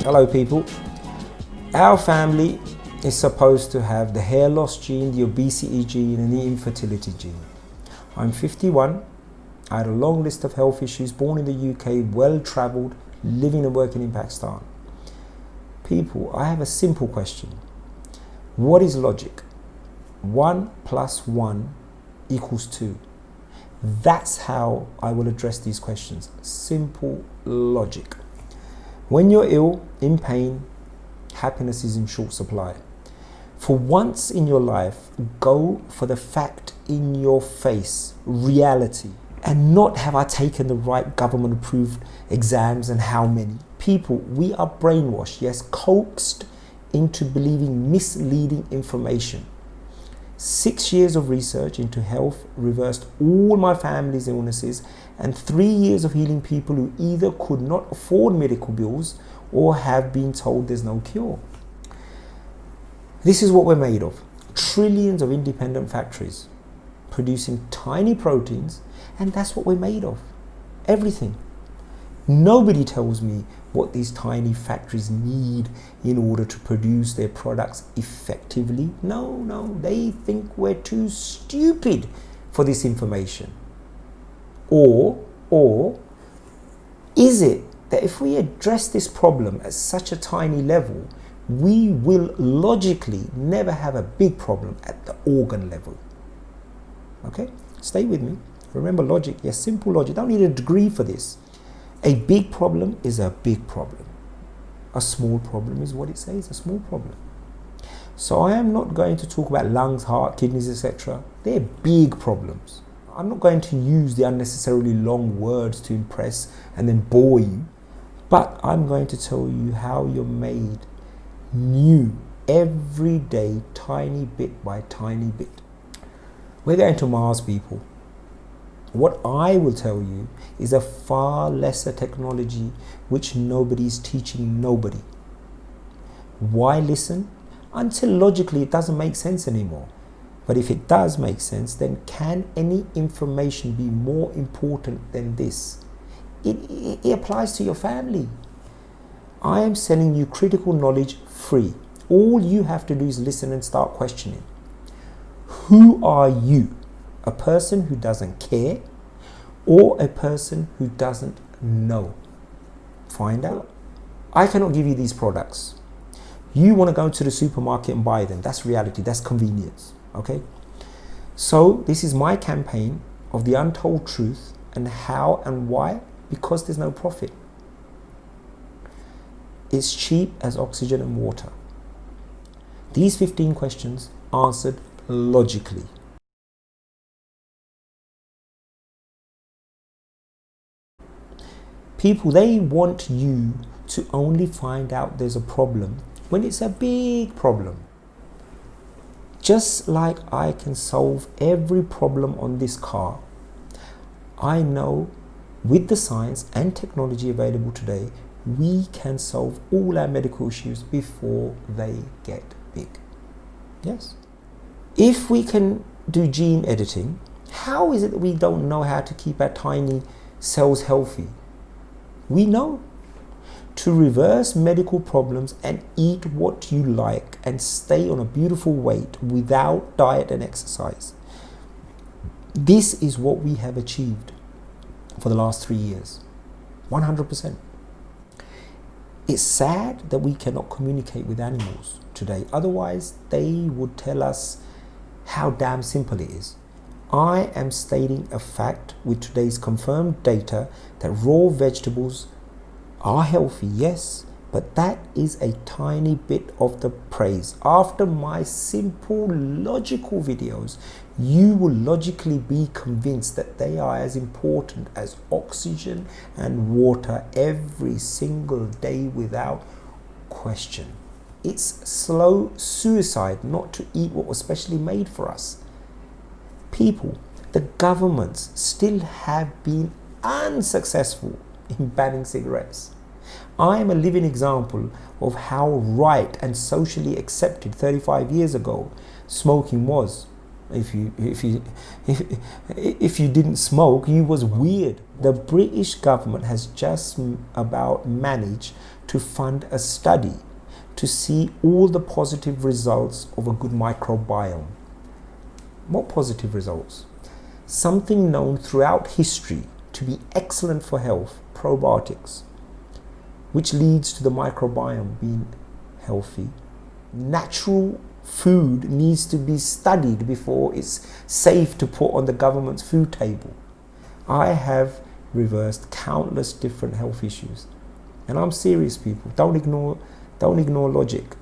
Hello people. Our family is supposed to have the hair loss gene, the obesity gene and the infertility gene. I'm 51. I had a long list of health issues, born in the UK, well travelled, living and working in Pakistan. People, I have a simple question. What is logic? 1 + 1 = 2. That's how I will address these questions. Simple logic. When you're ill, in pain, happiness is in short supply. For once in your life, go for the fact in your face, reality, and not have I taken the right government approved exams and how many. People, we are brainwashed, yes, coaxed into believing misleading information. 6 years of research into health reversed all my family's illnesses, and 3 years of healing people who either could not afford medical bills or have been told there's no cure. This is what we're made of. Trillions of independent factories producing tiny proteins, and that's what we're made of. Everything. Nobody tells me what these tiny factories need in order to produce their products effectively. No, they think we're too stupid for this information. Or is it that if we address this problem at such a tiny level, we will logically never have a big problem at the organ level? Okay, stay with me. Remember logic, yes, simple logic. Don't need a degree for this. A big problem is a big problem. A small problem is what it says, a small problem. So I am not going to talk about lungs, heart, kidneys, etc. They're big problems. I'm not going to use the unnecessarily long words to impress and then bore you, but I'm going to tell you how you're made new every day, tiny bit by tiny bit. We're going to Mars, people. What I will tell you is a far lesser technology which nobody is teaching nobody. Why listen? Until logically it doesn't make sense anymore. But if it does make sense, then can any information be more important than this? It applies to your family. I am selling you critical knowledge free. All you have to do is listen and start questioning. Who are you? A person who doesn't care or a person who doesn't know? Find out. I cannot give you these products. You want to go to the supermarket and buy them. That's reality. That's convenience. Okay? So this is my campaign of the untold truth. And how and why? Because there's no profit. It's cheap as oxygen and water. These 15 questions answered logically. People, they want you to only find out there's a problem when it's a big problem. Just like I can solve every problem on this car, I know with the science and technology available today, we can solve all our medical issues before they get big. Yes. If we can do gene editing, how is it that we don't know how to keep our tiny cells healthy? We know. To reverse medical problems and eat what you like and stay on a beautiful weight without diet and exercise. This is what we have achieved for the last 3 years. 100%. It's sad that we cannot communicate with animals today. Otherwise, they would tell us how damn simple it is. I am stating a fact with today's confirmed data that raw vegetables are healthy, yes, but that is a tiny bit of the praise. After my simple logical videos, you will logically be convinced that they are as important as oxygen and water every single day without question. It's slow suicide not to eat what was specially made for us. People, the governments still have been unsuccessful in banning cigarettes. I am a living example of how right and socially accepted 35 years ago smoking was. If you didn't smoke, you was weird. The British government has just about managed to fund a study to see all the positive results of a good microbiome. What positive results? Something known throughout history to be excellent for health, probiotics, which leads to the microbiome being healthy. Natural food needs to be studied before it's safe to put on the government's food table. I have reversed countless different health issues. And I'm serious, people. Don't ignore logic.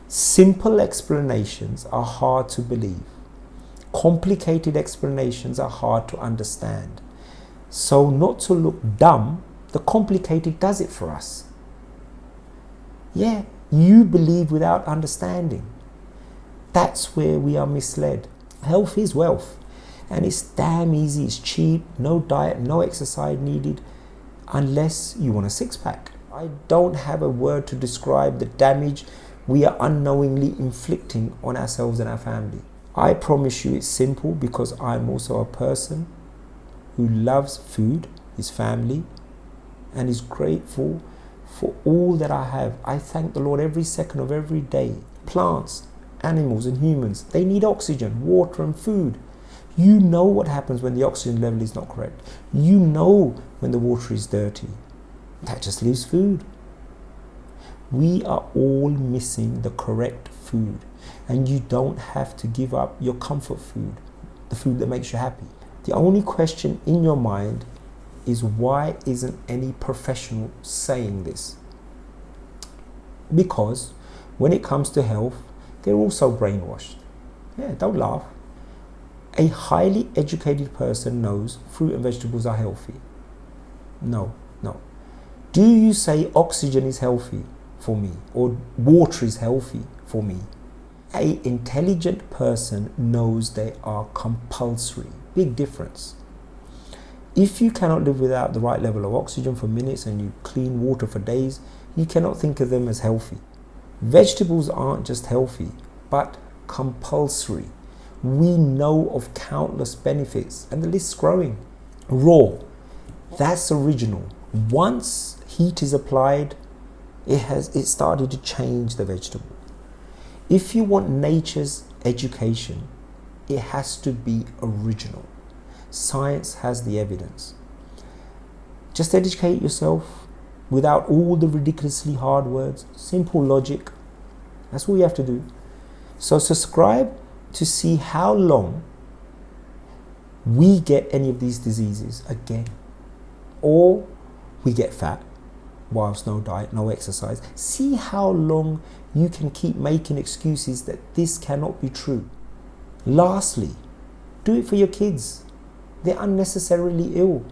Simple explanations are hard to believe. Complicated explanations are hard to understand. So not to look dumb, the complicated does it for us. Yeah, you believe without understanding. That's where we are misled. Health is wealth, and it's damn easy, it's cheap, no diet, no exercise needed, unless you want a six-pack. I don't have a word to describe the damage we are unknowingly inflicting on ourselves and our family. I promise you it's simple, because I'm also a person who loves food, his family, and is grateful for all that I have. I thank the Lord every second of every day. Plants, animals and humans, they need oxygen, water and food. You know what happens when the oxygen level is not correct. You know when the water is dirty. That just leaves food. We are all missing the correct food, and you don't have to give up your comfort food, the food that makes you happy. The only question in your mind is, why isn't any professional saying this? Because when it comes to health, they're also brainwashed. Yeah, don't laugh. A highly educated person knows fruit and vegetables are healthy. No. Do you say oxygen is healthy for me, or water is healthy for me? An intelligent person knows they are compulsory. Big difference. If you cannot live without the right level of oxygen for minutes and you clean water for days, you cannot think of them as healthy. Vegetables aren't just healthy, but compulsory. We know of countless benefits, and the list's growing. Raw, that's original. Once heat is applied, it started to change the vegetable. If you want nature's education, it has to be original. Science has the evidence. Just educate yourself without all the ridiculously hard words. Simple logic. That's all you have to do. So subscribe to see how long we get any of these diseases again, or we get fat whilst no diet, no exercise. See how long you can keep making excuses that this cannot be true. Lastly, do it for your kids. They're unnecessarily ill.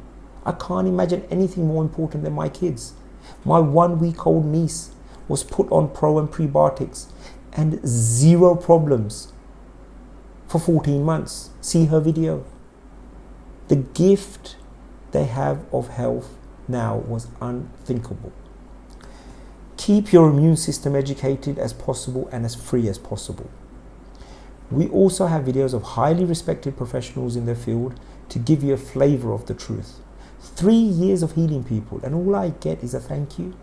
I can't imagine anything more important than my kids. My 1-week-old niece was put on pro and prebiotics and 0 problems for 14 months. See her video. The gift they have of health now was unthinkable. Keep your immune system educated as possible and as free as possible. We also have videos of highly respected professionals in their field to give you a flavor of the truth. 3 years of healing people, and all I get is a thank you.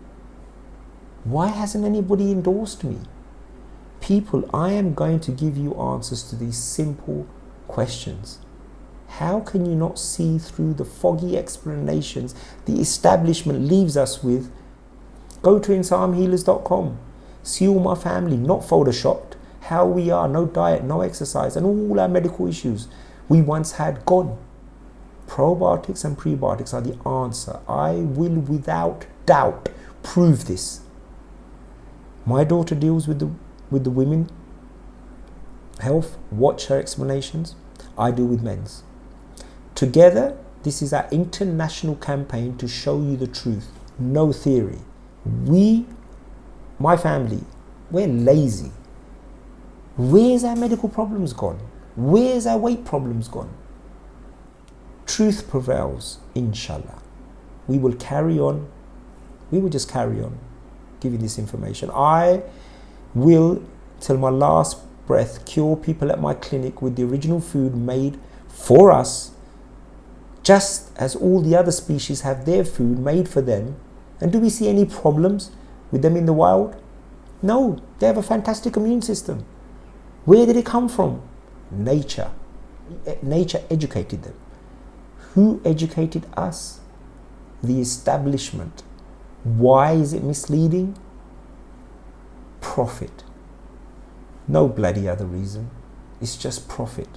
Why hasn't anybody endorsed me? People, I am going to give you answers to these simple questions. How can you not see through the foggy explanations the establishment leaves us with? Go to AnsaamHealers.com. See all my family, not photoshopped. How we are, no diet, no exercise, and all our medical issues we once had gone. Probiotics and prebiotics are the answer. I will without doubt prove this. My daughter deals with the women health. Watch her explanations. I deal with men's. Together, this is our international campaign to show you the truth. No theory. My family, we're lazy. Where's our medical problems gone? Where's our weight problems gone? Truth prevails, inshallah. We will carry on. We will just carry on giving this information. I will, till my last breath cure people at my clinic with the original food made for us, just as all the other species have their food made for them. And do we see any problems with them in the wild? No, they have a fantastic immune system. Where did it come from? Nature. Nature educated them. Who educated us? The establishment. Why is it misleading? Profit. No bloody other reason. It's just profit.